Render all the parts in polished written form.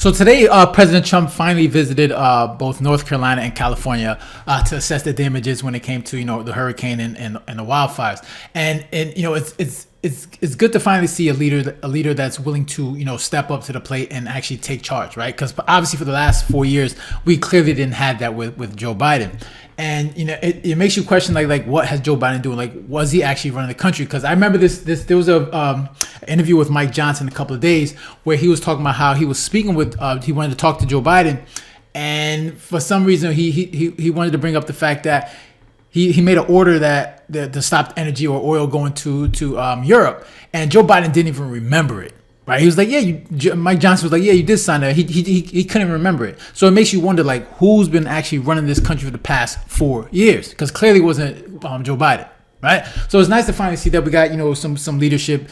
So today, President Trump finally visited both North Carolina and California to assess the damages when it came to the hurricane and the wildfires. And it's good to finally see a leader that's willing to step up to the plate and actually take charge, right? Because obviously for the last 4 years we clearly didn't have that with Joe Biden. And it makes you question like what has Joe Biden doing? Like, was he actually running the country? Because I remember there was a interview with Mike Johnson a couple of days where he was talking about how he was speaking with he wanted to talk to Joe Biden, and for some reason he wanted to bring up the fact that he made an order that to stop energy or oil going to Europe, and Joe Biden didn't even remember it. Right, he was like, Mike Johnson was like, yeah, you did sign that. He couldn't remember it. So it makes you wonder, like, who's been actually running this country for the past 4 years? Because clearly it wasn't Joe Biden, right? So it's nice to finally see that we got some leadership,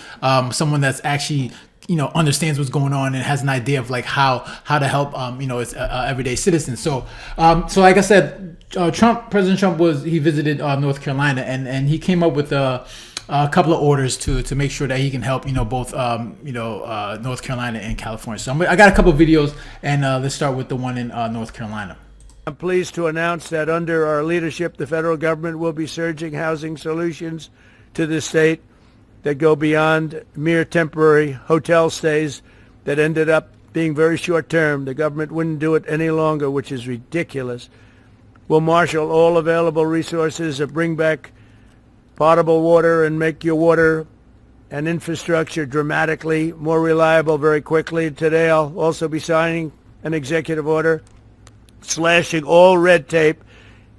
someone that's actually understands what's going on and has an idea of like how to help its everyday citizens. So like I said, President Trump visited North Carolina, and he came up with a couple of orders to make sure that he can help both North Carolina and California. So I got a couple of videos, and let's start with the one in North Carolina. I'm pleased to announce that under our leadership, the federal government will be surging housing solutions to the state that go beyond mere temporary hotel stays that ended up being very short term. The government wouldn't do it any longer, which is ridiculous. We'll marshal all available resources and bring back potable water and make your water and infrastructure dramatically more reliable very quickly. Today I'll also be signing an executive order slashing all red tape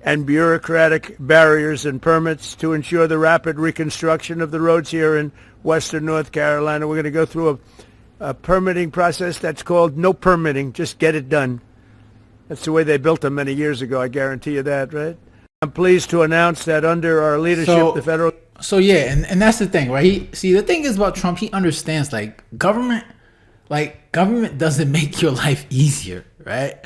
and bureaucratic barriers and permits to ensure the rapid reconstruction of the roads here in western North Carolina. We're going to go through a permitting process that's called no permitting, just get it done. That's the way they built them many years ago, I guarantee you that, right? I'm pleased to announce that under our leadership, the federal... So yeah, and that's the thing, right? The thing is about Trump, he understands government doesn't make your life easier, right?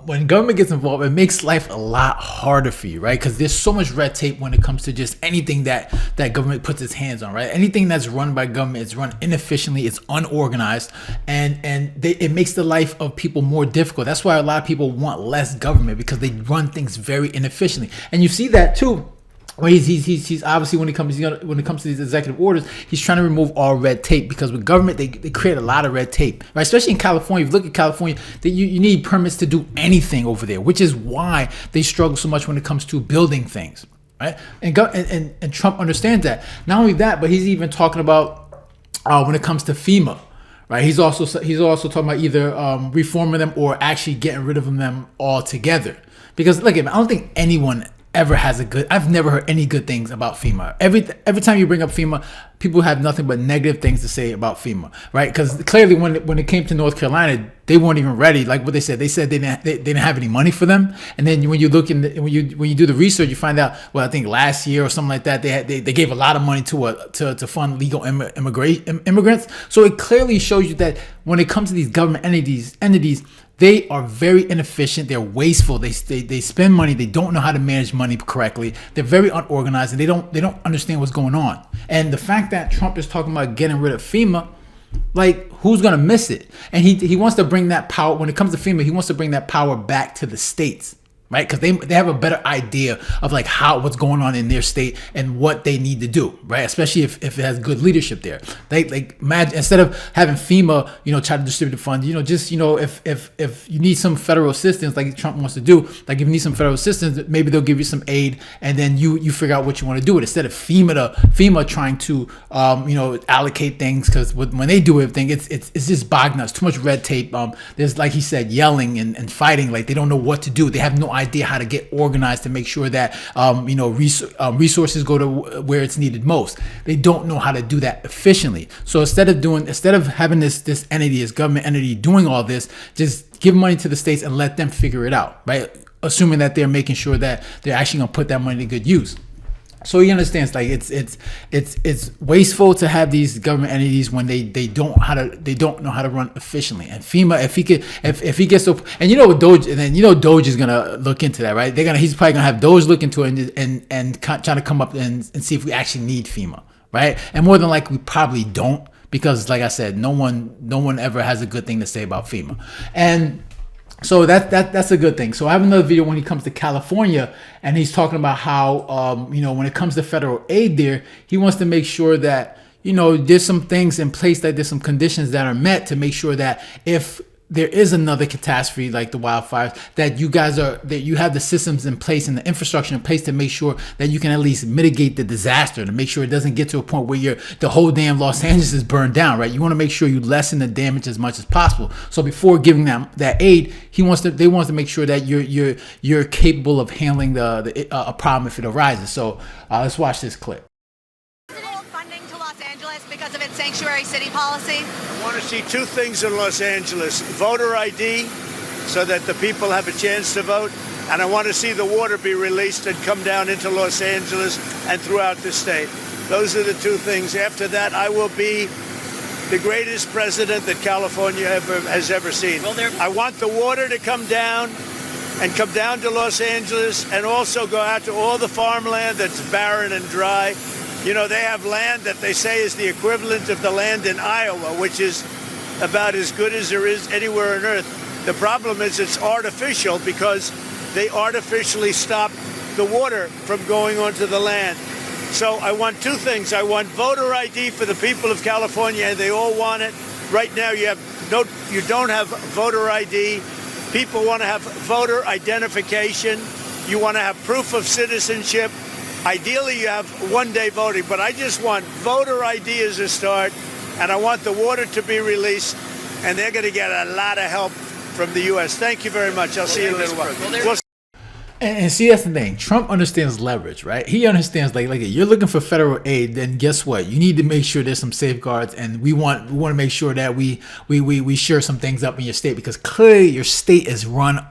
When government gets involved, it makes life a lot harder for you, right? Because there's so much red tape when it comes to just anything that government puts its hands on, right? Anything that's run by government is run inefficiently, it's unorganized, and it makes the life of people more difficult. That's why a lot of people want less government, because they run things very inefficiently. And you see that too. Well, he's obviously when it comes to these executive orders, he's trying to remove all red tape, because with government they create a lot of red tape, right? Especially in California. If you look at California, you need permits to do anything over there, which is why they struggle so much when it comes to building things, right? And Trump understands that. Not only that, but he's even talking about when it comes to FEMA, right? He's also talking about either reforming them or actually getting rid of them altogether. Because look, I don't think anyone ever has I've never heard any good things about FEMA. Every time you bring up FEMA, people have nothing but negative things to say about FEMA, right? Because clearly when it came to North Carolina, they weren't even ready. Like what they said they didn't have any money for them. And then when you look when you do the research, you find out, well, I think last year or something like that, they gave a lot of money to fund legal immigrants. So it clearly shows you that when it comes to these government entities, they are very inefficient. They're wasteful. They spend money. They don't know how to manage money correctly. They're very unorganized, and they don't understand what's going on. And the fact that Trump is talking about getting rid of FEMA, like, who's gonna miss it? And he wants to bring that power. When it comes to FEMA, he wants to bring that power back to the states, right? Because they have a better idea of like what's going on in their state and what they need to do, right? Especially if it has good leadership there. They imagine, instead of having FEMA, try to distribute the funds, if you need some federal assistance, like Trump wants to do, like if you need some federal assistance, maybe they'll give you some aid, and then you figure out what you want to do with it, instead of FEMA trying to allocate things, because when they do everything, it's just bogged down. Too much red tape. There's, like he said, yelling and fighting, like they don't know what to do. They have no idea how to get organized to make sure that resources go to where it's needed most. They don't know how to do that efficiently. So instead of having this entity, this government entity doing all this, just give money to the states and let them figure it out, right? Assuming that they're making sure that they're actually going to put that money to good use. So he understands, like, it's wasteful to have these government entities when they don't know how to run efficiently. And FEMA, if he gets to, and Doge, and then Doge is gonna look into that, right? He's probably gonna have Doge look into it and try to come up and see if we actually need FEMA, right? And more than likely, we probably don't, because, like I said, no one ever has a good thing to say about FEMA. And so that's a good thing. So I have another video when he comes to California, and he's talking about how when it comes to federal aid there, he wants to make sure that there's some things in place, that there's some conditions that are met to make sure that if there is another catastrophe like the wildfires, that you have the systems in place and the infrastructure in place to make sure that you can at least mitigate the disaster, to make sure it doesn't get to a point where the whole damn Los Angeles is burned down, right? You want to make sure you lessen the damage as much as possible. So before giving them that aid, they want to make sure that you're capable of handling a problem if it arises. So let's watch this clip. Funding to Los Angeles because of its sanctuary city policy? I want to see two things in Los Angeles: voter ID, so that the people have a chance to vote, and I want to see the water be released and come down into Los Angeles and throughout the state. Those are the two things. After that, I will be the greatest president that California has ever seen. I want the water to come down and come down to Los Angeles, and also go out to all the farmland that's barren and dry. They have land that they say is the equivalent of the land in Iowa, which is about as good as there is anywhere on earth. The problem is it's artificial, because they artificially stop the water from going onto the land. So I want two things. I want voter ID for the people of California, and they all want it. Right now you don't have voter ID. People want to have voter identification. You want to have proof of citizenship. Ideally, you have one-day voting, but I just want voter ID as a start, and I want the water to be released, and they're going to get a lot of help from the U.S. Thank you very much. I'll see you in a little while. And see, that's the thing. Trump understands leverage, right? He understands like you're looking for federal aid, then guess what? You need to make sure there's some safeguards, and we want to make sure that we shore some things up in your state, because clearly your state is run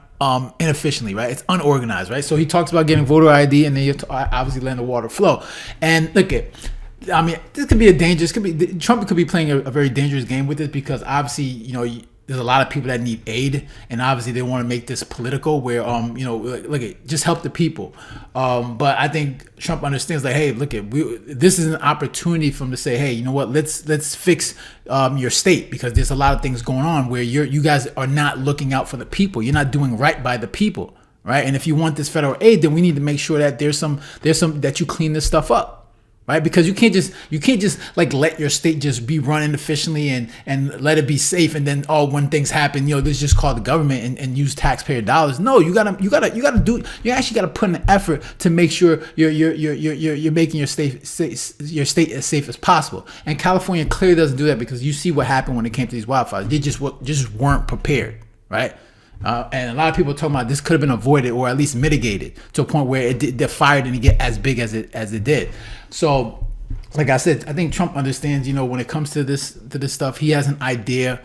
inefficiently, right? It's unorganized, right? So he talks about getting voter ID, and then you obviously letting the water flow. And look at, this could be Trump could be playing a very dangerous game with this, because obviously, there's a lot of people that need aid, and obviously they want to make this political, where look at, just help the people. But I think Trump understands, like, hey, look at, this is an opportunity for him to say, hey, you know what, let's fix your state, because there's a lot of things going on where you guys are not looking out for the people. You're not doing right by the people, right? And if you want this federal aid, then we need to make sure that there's some that you clean this stuff up. Right, because you can't just like let your state just be run inefficiently and let it be safe, and then when things happen, this just call the government and use taxpayer dollars. No, you actually gotta put in the effort to make sure you're making your state as safe as possible. And California clearly doesn't do that, because you see what happened when it came to these wildfires. They just weren't prepared, right? And a lot of people are talking about this could have been avoided, or at least mitigated, to a point where the fire didn't get as big as it did. So, like I said, I think Trump understands, when it comes to this stuff, he has an idea.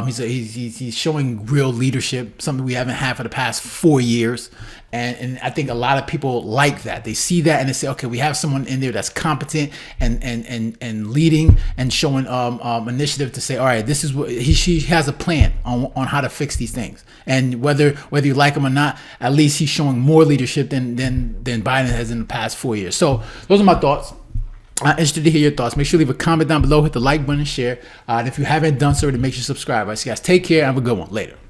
He's showing real leadership, something we haven't had for the past 4 years. And I think a lot of people like that. They see that and they say, okay, we have someone in there that's competent and leading and showing initiative to say, all right, this is what she has a plan on how to fix these things. And whether you like him or not, at least he's showing more leadership than Biden has in the past 4 years. So those are my thoughts. I'm interested to hear your thoughts. Make sure to leave a comment down below, hit the like button, and share. And if you haven't done so already, make sure to subscribe. All right, so guys, take care and have a good one. Later.